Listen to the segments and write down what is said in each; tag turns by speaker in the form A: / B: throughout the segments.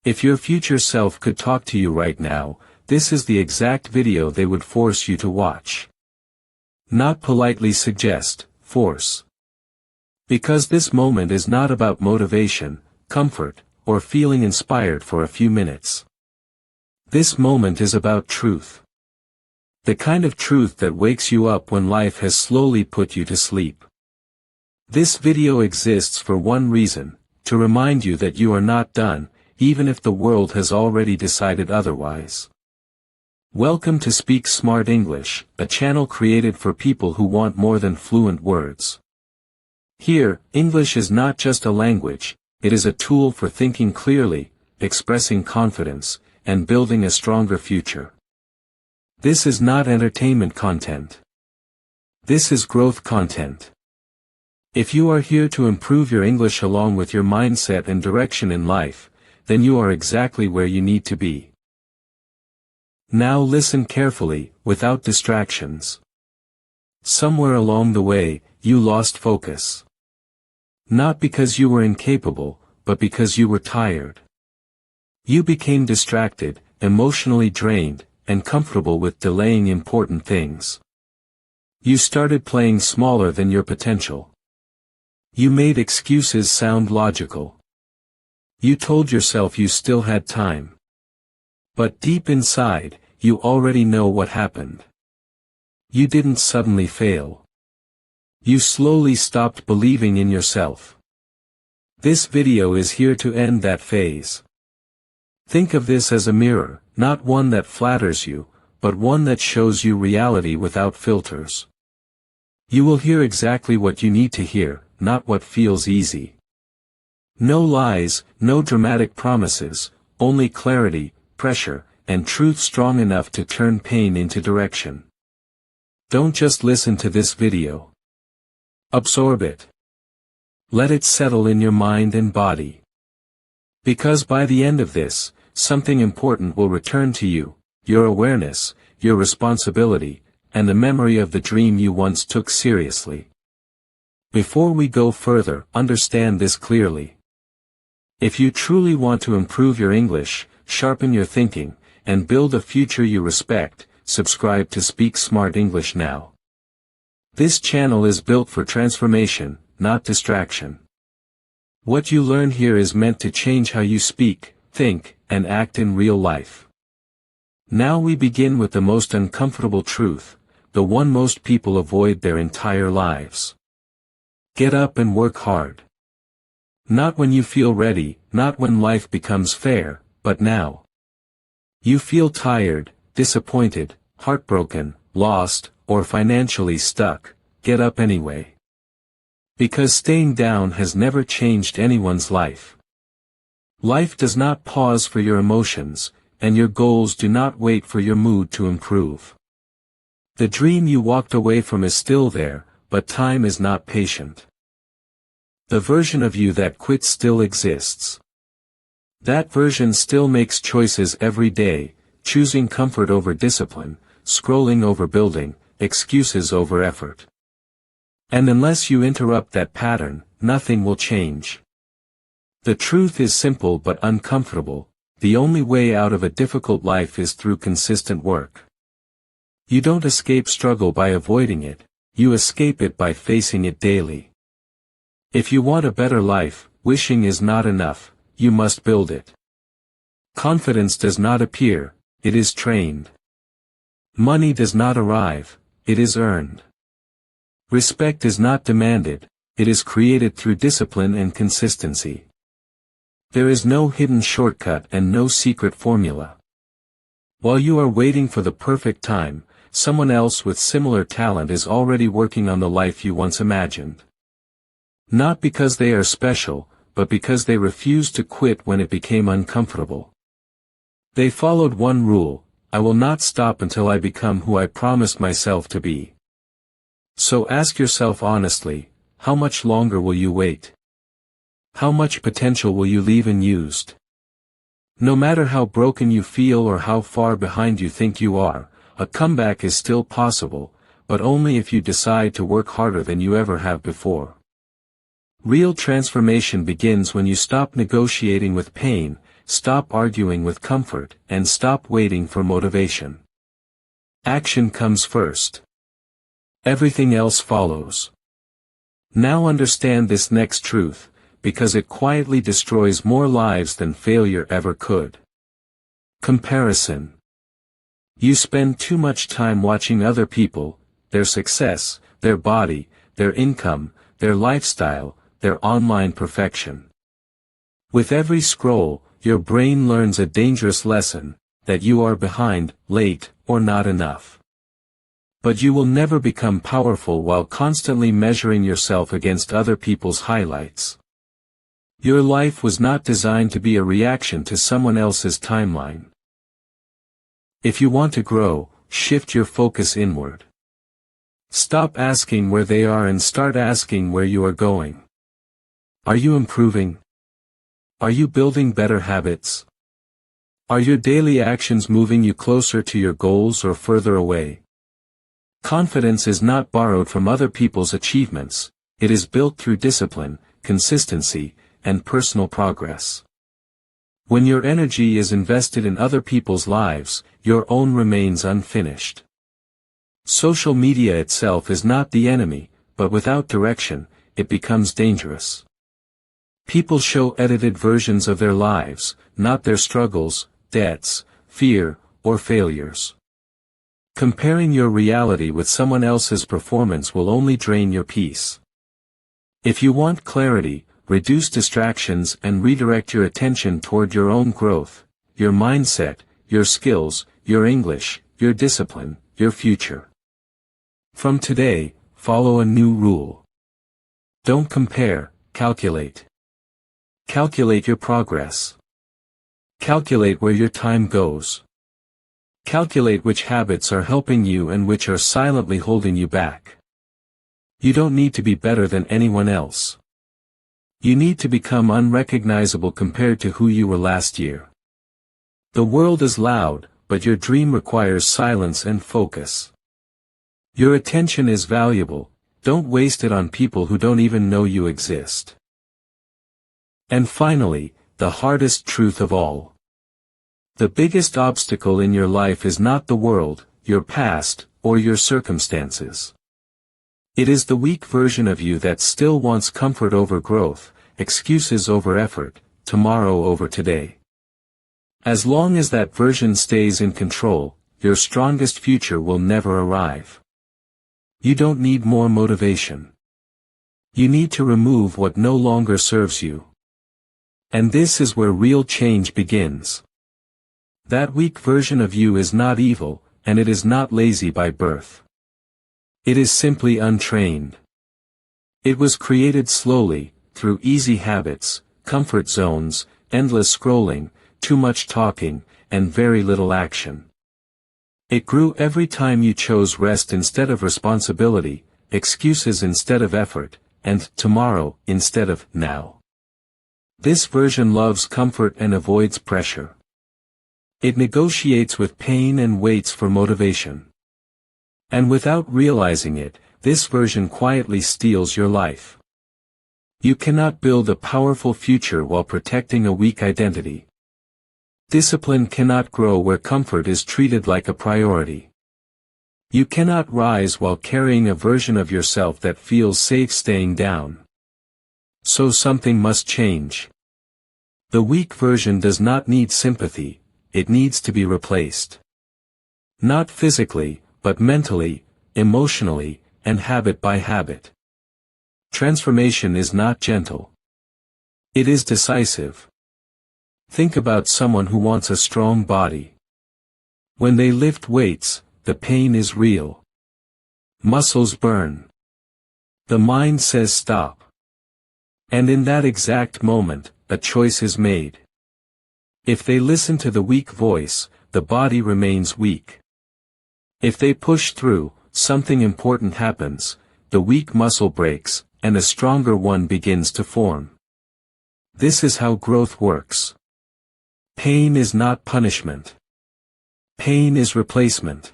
A: If your future self could talk to you right now, this is the exact video they would force you to watch. Not politely suggest, force. Because this moment is not about motivation, comfort, or feeling inspired for a few minutes. This moment is about truth. The kind of truth that wakes you up when life has slowly put you to sleep. This video exists for one reason, to remind you that you are not done, even if the world has already decided otherwise. Welcome to Speak Smart English, a channel created for people who want more than fluent words. Here, English is not just a language, it is a tool for thinking clearly, expressing confidence, and building a stronger future. This is not entertainment content. This is growth content. If you are here to improve your English along with your mindset and direction in life, then you are exactly where you need to be. Now listen carefully, without distractions. Somewhere along the way, you lost focus. Not because you were incapable, but because you were tired. You became distracted, emotionally drained, and comfortable with delaying important things. You started playing smaller than your potential. You made excuses sound logical. You told yourself you still had time. But deep inside, you already know what happened. You didn't suddenly fail. You slowly stopped believing in yourself. This video is here to end that phase. Think of this as a mirror, not one that flatters you, but one that shows you reality without filters. You will hear exactly what you need to hear, not what feels easy. No lies, no dramatic promises, only clarity, pressure, and truth strong enough to turn pain into direction. Don't just listen to this video. Absorb it. Let it settle in your mind and body. Because by the end of this, something important will return to you, your awareness, your responsibility, and the memory of the dream you once took seriously. Before we go further, understand this clearly. If you truly want to improve your English, sharpen your thinking, and build a future you respect, subscribe to Speak Smart English now. This channel is built for transformation, not distraction. What you learn here is meant to change how you speak, think, and act in real life. Now we begin with the most uncomfortable truth, the one most people avoid their entire lives. Get up and work hard. Not when you feel ready, not when life becomes fair, but now. You feel tired, disappointed, heartbroken, lost, or financially stuck, get up anyway. Because staying down has never changed anyone's life. Life does not pause for your emotions, and your goals do not wait for your mood to improve. The dream you walked away from is still there, but time is not patient. The version of you that quit still exists. That version still makes choices every day, choosing comfort over discipline, scrolling over building, excuses over effort. And unless you interrupt that pattern, nothing will change. The truth is simple but uncomfortable, the only way out of a difficult life is through consistent work. You don't escape struggle by avoiding it, you escape it by facing it daily. If you want a better life, wishing is not enough, you must build it. Confidence does not appear, it is trained. Money does not arrive, it is earned. Respect is not demanded, it is created through discipline and consistency. There is no hidden shortcut and no secret formula. While you are waiting for the perfect time, someone else with similar talent is already working on the life you once imagined. Not because they are special, but because they refused to quit when it became uncomfortable. They followed one rule: I will not stop until I become who I promised myself to be. So ask yourself honestly, how much longer will you wait? How much potential will you leave unused? No matter how broken you feel or how far behind you think you are, a comeback is still possible, but only if you decide to work harder than you ever have before. Real transformation begins when you stop negotiating with pain, stop arguing with comfort, and stop waiting for motivation. Action comes first. Everything else follows. Now understand this next truth, because it quietly destroys more lives than failure ever could. Comparison. You spend too much time watching other people, their success, their body, their income, their lifestyle, their online perfection. With every scroll, your brain learns a dangerous lesson, that you are behind, late, or not enough. But you will never become powerful while constantly measuring yourself against other people's highlights. Your life was not designed to be a reaction to someone else's timeline. If you want to grow, shift your focus inward. Stop asking where they are and start asking where you are going. Are you improving? Are you building better habits? Are your daily actions moving you closer to your goals or further away? Confidence is not borrowed from other people's achievements, it is built through discipline, consistency, and personal progress. When your energy is invested in other people's lives, your own remains unfinished. Social media itself is not the enemy, but without direction, it becomes dangerous. People show edited versions of their lives, not their struggles, debts, fear, or failures. Comparing your reality with someone else's performance will only drain your peace. If you want clarity, reduce distractions and redirect your attention toward your own growth, your mindset, your skills, your English, your discipline, your future. From today, follow a new rule. Don't compare, calculate. Calculate your progress. Calculate where your time goes. Calculate which habits are helping you and which are silently holding you back. You don't need to be better than anyone else. You need to become unrecognizable compared to who you were last year. The world is loud, but your dream requires silence and focus. Your attention is valuable, don't waste it on people who don't even know you exist. And finally, the hardest truth of all. The biggest obstacle in your life is not the world, your past, or your circumstances. It is the weak version of you that still wants comfort over growth, excuses over effort, tomorrow over today. As long as that version stays in control, your strongest future will never arrive. You don't need more motivation. You need to remove what no longer serves you. And this is where real change begins. That weak version of you is not evil, and it is not lazy by birth. It is simply untrained. It was created slowly, through easy habits, comfort zones, endless scrolling, too much talking, and very little action. It grew every time you chose rest instead of responsibility, excuses instead of effort, and tomorrow instead of now. This version loves comfort and avoids pressure. It negotiates with pain and waits for motivation. And without realizing it, this version quietly steals your life. You cannot build a powerful future while protecting a weak identity. Discipline cannot grow where comfort is treated like a priority. You cannot rise while carrying a version of yourself that feels safe staying down. So something must change. The weak version does not need sympathy, it needs to be replaced. Not physically, but mentally, emotionally, and habit by habit. Transformation is not gentle. It is decisive. Think about someone who wants a strong body. When they lift weights, the pain is real. Muscles burn. The mind says stop. And in that exact moment, a choice is made. If they listen to the weak voice, the body remains weak. If they push through, something important happens, the weak muscle breaks, and a stronger one begins to form. This is how growth works. Pain is not punishment. Pain is replacement.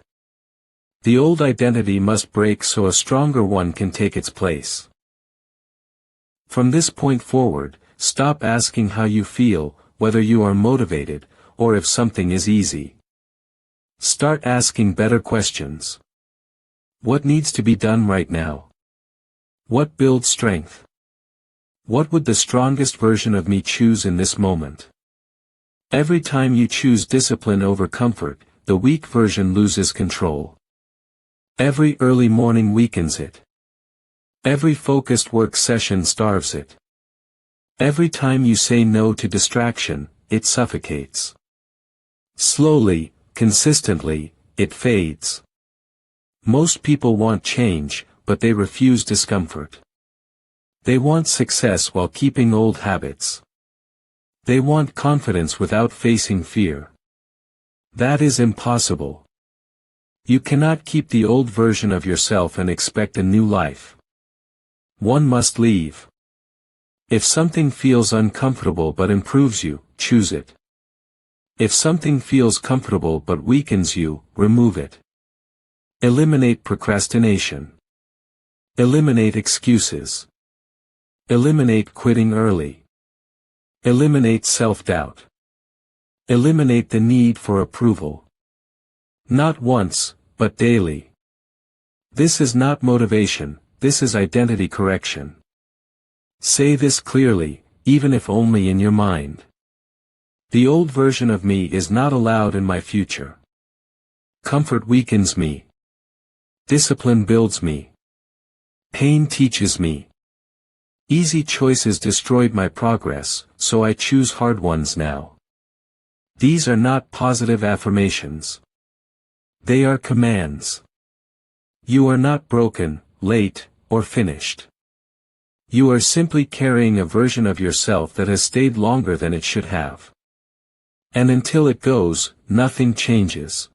A: The old identity must break so a stronger one can take its place. From this point forward, stop asking how you feel, whether you are motivated, or if something is easy. Start asking better questions. What needs to be done right now? What builds strength? What would the strongest version of me choose in this moment? Every time you choose discipline over comfort, the weak version loses control. Every early morning weakens it. Every focused work session starves it. Every time you say no to distraction, it suffocates. Slowly, consistently, it fades. Most people want change, but they refuse discomfort. They want success while keeping old habits. They want confidence without facing fear. That is impossible. You cannot keep the old version of yourself and expect a new life. One must leave. If something feels uncomfortable but improves you, choose it. If something feels comfortable but weakens you, remove it. Eliminate procrastination. Eliminate excuses. Eliminate quitting early. Eliminate self-doubt. Eliminate the need for approval. Not once, but daily. This is not motivation, this is identity correction. Say this clearly, even if only in your mind. The old version of me is not allowed in my future. Comfort weakens me. Discipline builds me. Pain teaches me. Easy choices destroyed my progress, so I choose hard ones now. These are not positive affirmations. They are commands. You are not broken, late, or finished. You are simply carrying a version of yourself that has stayed longer than it should have. And until it goes, nothing changes.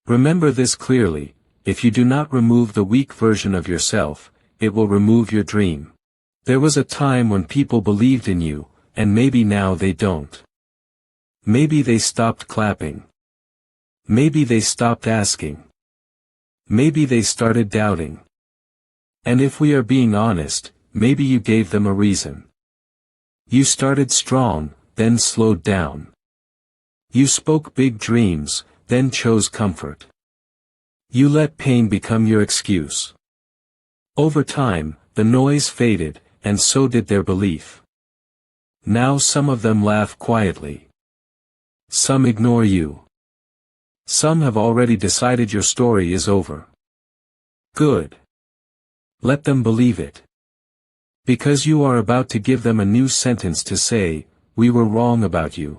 A: Remember this clearly: if you do not remove the weak version of yourself, it will remove your dream. There was a time when people believed in you, and maybe now they don't. Maybe they stopped clapping. Maybe they stopped asking. Maybe they started doubting. And if we are being honest, maybe you gave them a reason. You started strong, then slowed down. You spoke big dreams, then chose comfort. You let pain become your excuse. Over time, the noise faded, and so did their belief. Now some of them laugh quietly. Some ignore you. Some have already decided your story is over. Good. Let them believe it. Because you are about to give them a new sentence to say, "We were wrong about you."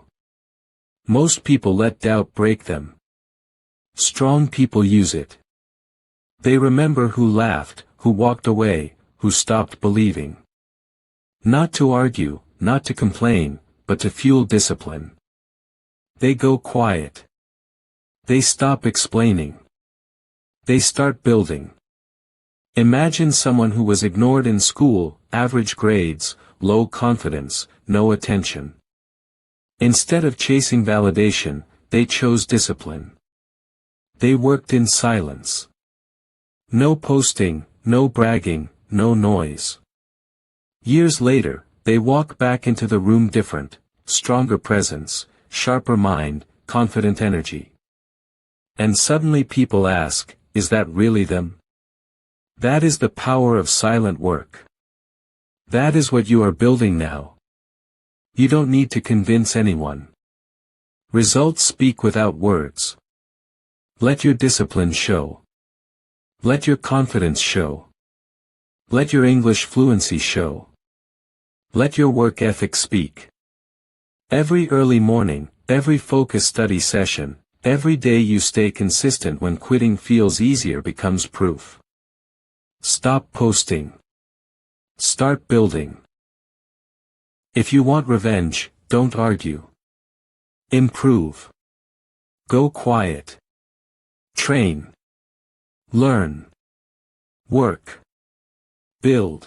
A: Most people let doubt break them. Strong people use it. They remember who laughed, who walked away, who stopped believing. Not to argue, not to complain, but to fuel discipline. They go quiet. They stop explaining. They start building. Imagine someone who was ignored in school, average grades, low confidence, no attention. Instead of chasing validation, they chose discipline. They worked in silence. No posting, no bragging, no noise. Years later, they walk back into the room different, stronger presence, sharper mind, confident energy. And suddenly people ask, is that really them? That is the power of silent work. That is what you are building now. You don't need to convince anyone. Results speak without words. Let your discipline show. Let your confidence show. Let your English fluency show. Let your work ethic speak. Every early morning, every focused study session, every day you stay consistent when quitting feels easier becomes proof. Stop posting. Start building. If you want revenge, don't argue. Improve. Go quiet. Train. Learn. Work. Build.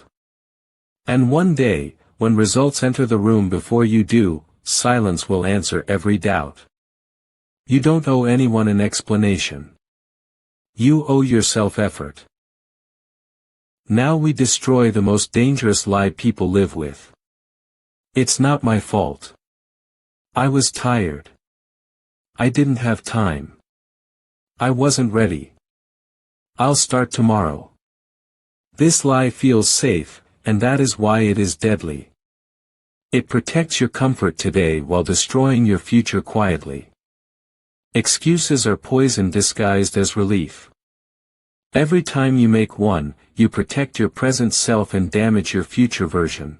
A: And one day, when results enter the room before you do, silence will answer every doubt. You don't owe anyone an explanation. You owe yourself effort. Now we destroy the most dangerous lie people live with. It's not my fault. I was tired. I didn't have time. I wasn't ready. I'll start tomorrow. This lie feels safe, and that is why it is deadly. It protects your comfort today while destroying your future quietly. Excuses are poison disguised as relief. Every time you make one, you protect your present self and damage your future version.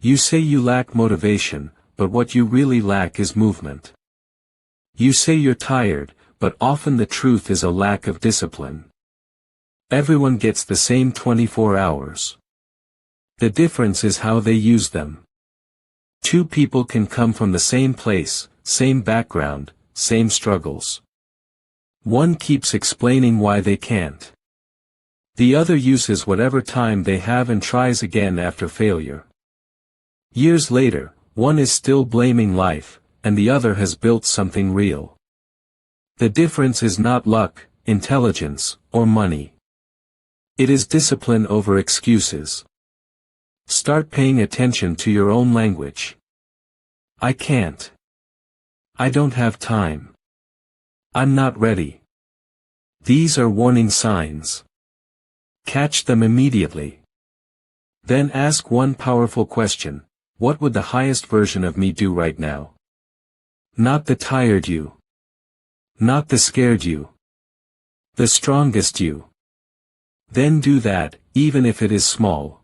A: You say you lack motivation, but what you really lack is movement. You say you're tired, but often the truth is a lack of discipline. Everyone gets the same 24 hours. The difference is how they use them. Two people can come from the same place, same background, same struggles. One keeps explaining why they can't. The other uses whatever time they have and tries again after failure. Years later, one is still blaming life, and the other has built something real. The difference is not luck, intelligence, or money. It is discipline over excuses. Start paying attention to your own language. I can't. I don't have time. I'm not ready. These are warning signs. Catch them immediately. Then ask one powerful question: what would the highest version of me do right now? Not the tired you. Not the scared you. The strongest you. Then do that, even if it is small.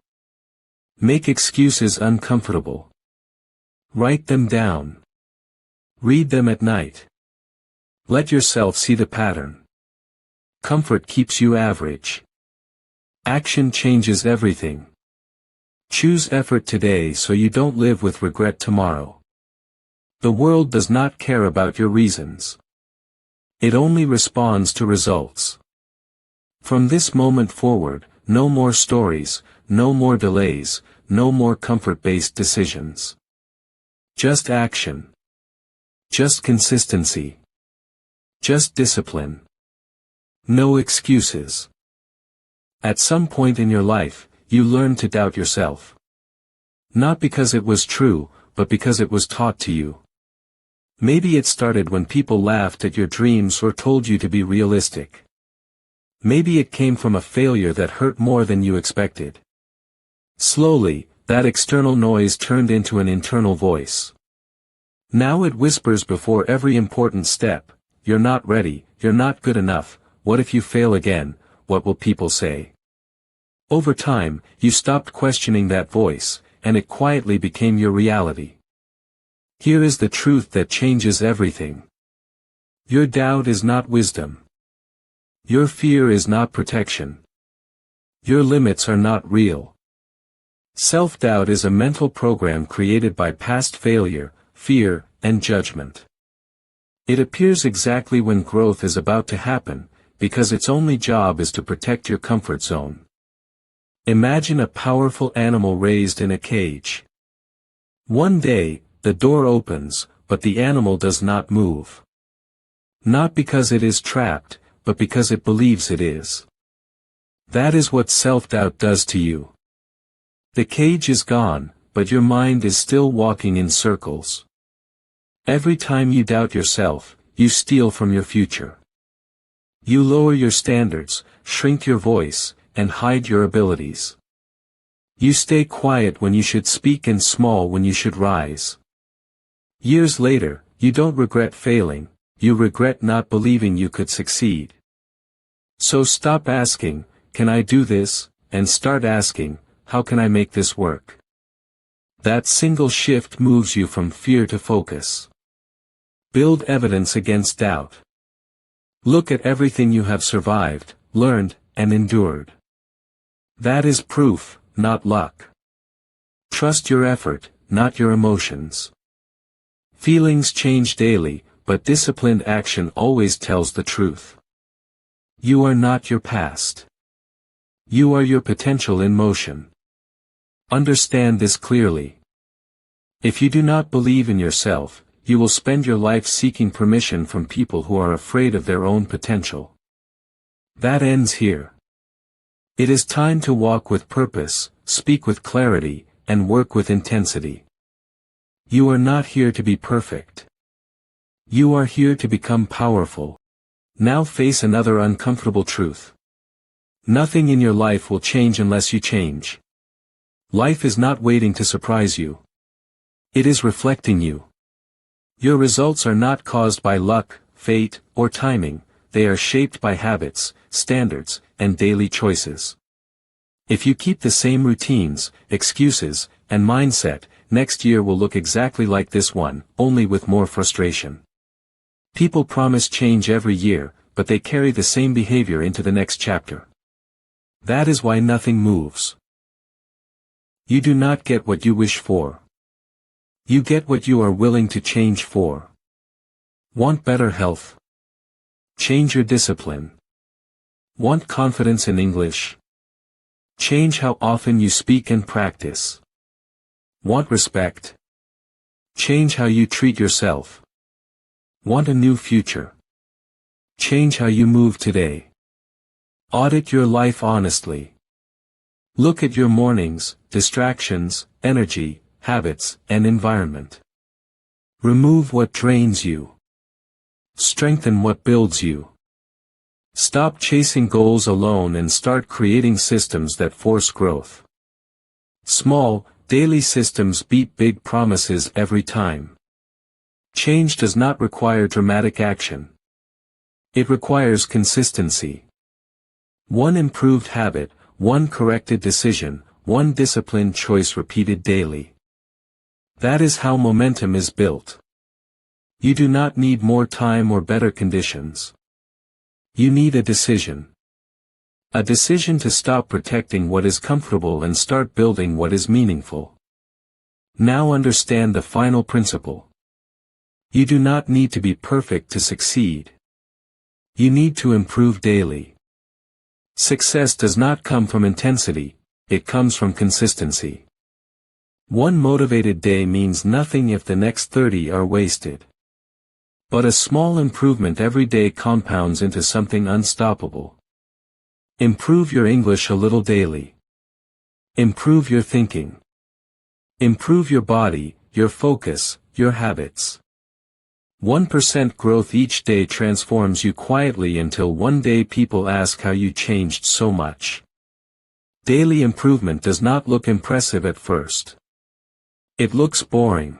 A: Make excuses uncomfortable. Write them down. Read them at night. Let yourself see the pattern. Comfort keeps you average. Action changes everything. Choose effort today so you don't live with regret tomorrow. The world does not care about your reasons. It only responds to results. From this moment forward, no more stories, no more delays, no more comfort-based decisions. Just action. Just consistency. Just discipline. No excuses. At some point in your life, you learn to doubt yourself. Not because it was true, but because it was taught to you. Maybe it started when people laughed at your dreams or told you to be realistic. Maybe it came from a failure that hurt more than you expected. Slowly, that external noise turned into an internal voice. Now it whispers before every important step: you're not ready, you're not good enough, what if you fail again, what will people say? Over time, you stopped questioning that voice, and it quietly became your reality. Here is the truth that changes everything. Your doubt is not wisdom. Your fear is not protection. Your limits are not real. Self-doubt is a mental program created by past failure, fear, and judgment. It appears exactly when growth is about to happen, because its only job is to protect your comfort zone. Imagine a powerful animal raised in a cage. One day, the door opens, but the animal does not move. Not because it is trapped, but because it believes it is. That is what self-doubt does to you. The cage is gone, but your mind is still walking in circles. Every time you doubt yourself, you steal from your future. You lower your standards, shrink your voice, and hide your abilities. You stay quiet when you should speak and small when you should rise. Years later, you don't regret failing, you regret not believing you could succeed. So stop asking, "Can I do this?" and start asking, "How can I make this work?" That single shift moves you from fear to focus. Build evidence against doubt. Look at everything you have survived, learned, and endured. That is proof, not luck. Trust your effort, not your emotions. Feelings change daily, but disciplined action always tells the truth. You are not your past. You are your potential in motion. Understand this clearly. If you do not believe in yourself, you will spend your life seeking permission from people who are afraid of their own potential. That ends here. It is time to walk with purpose, speak with clarity, and work with intensity. You are not here to be perfect. You are here to become powerful. Now face another uncomfortable truth. Nothing in your life will change unless you change. Life is not waiting to surprise you. It is reflecting you. Your results are not caused by luck, fate, or timing, they are shaped by habits, standards, and daily choices. If you keep the same routines, excuses, and mindset, next year will look exactly like this one, only with more frustration. People promise change every year, but they carry the same behavior into the next chapter. That is why nothing moves. You do not get what you wish for. You get what you are willing to change for. Want better health? Change your discipline. Want confidence in English? Change how often you speak and practice. Want respect? Change how you treat yourself. Want a new future? Change how you move today. Audit your life honestly. Look at your mornings, distractions, energy, habits, and environment. Remove what drains you. Strengthen what builds you. Stop chasing goals alone and start creating systems that force growth. Small, daily systems beat big promises every time. Change does not require dramatic action. It requires consistency. One improved habit, one corrected decision, one disciplined choice repeated daily. That is how momentum is built. You do not need more time or better conditions. You need a decision. A decision to stop protecting what is comfortable and start building what is meaningful. Now understand the final principle. You do not need to be perfect to succeed. You need to improve daily. Success does not come from intensity, it comes from consistency. One motivated day means nothing if the next 30 are wasted. But a small improvement every day compounds into something unstoppable. Improve your English a little daily. Improve your thinking. Improve your body, your focus, your habits. 1% growth each day transforms you quietly until one day people ask how you changed so much. Daily improvement does not look impressive at first. It looks boring.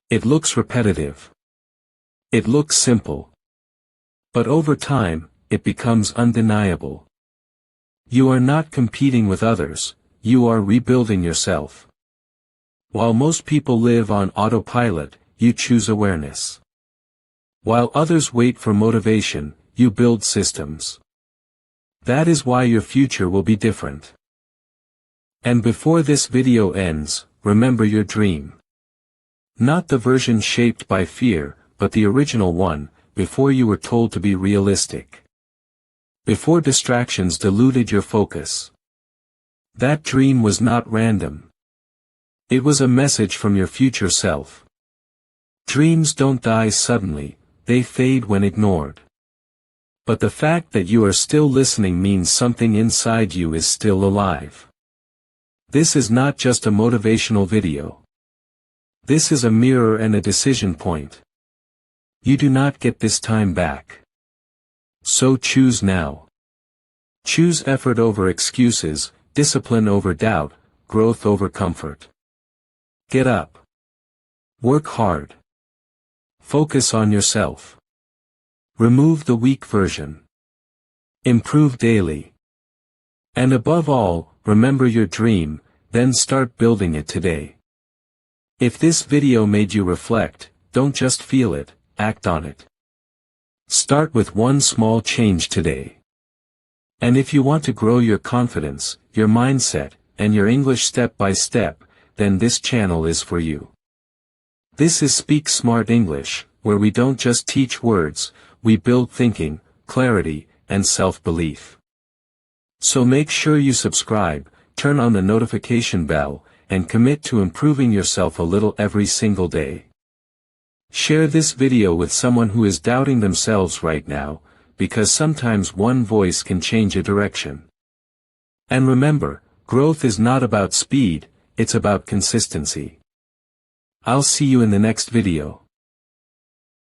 A: It looks repetitive. It looks simple. But over time, it becomes undeniable. You are not competing with others, you are rebuilding yourself. While most people live on autopilot, you choose awareness. While others wait for motivation, you build systems. That is why your future will be different. And before this video ends, remember your dream. Not the version shaped by fear, but the original one, before you were told to be realistic. Before distractions diluted your focus. That dream was not random. It was a message from your future self. Dreams don't die suddenly, they fade when ignored. But the fact that you are still listening means something inside you is still alive. This is not just a motivational video. This is a mirror and a decision point. You do not get this time back. So choose now. Choose effort over excuses, discipline over doubt, growth over comfort. Get up. Work hard. Focus on yourself. Remove the weak version. Improve daily. And above all, remember your dream, then start building it today. If this video made you reflect, don't just feel it, act on it. Start with one small change today. And if you want to grow your confidence, your mindset, and your English step by step, then this channel is for you. This is Speak Smart English, where we don't just teach words, we build thinking, clarity, and self-belief. So make sure you subscribe, turn on the notification bell, and commit to improving yourself a little every single day. Share this video with someone who is doubting themselves right now, because sometimes one voice can change a direction. And remember, growth is not about speed, it's about consistency. I'll see you in the next video.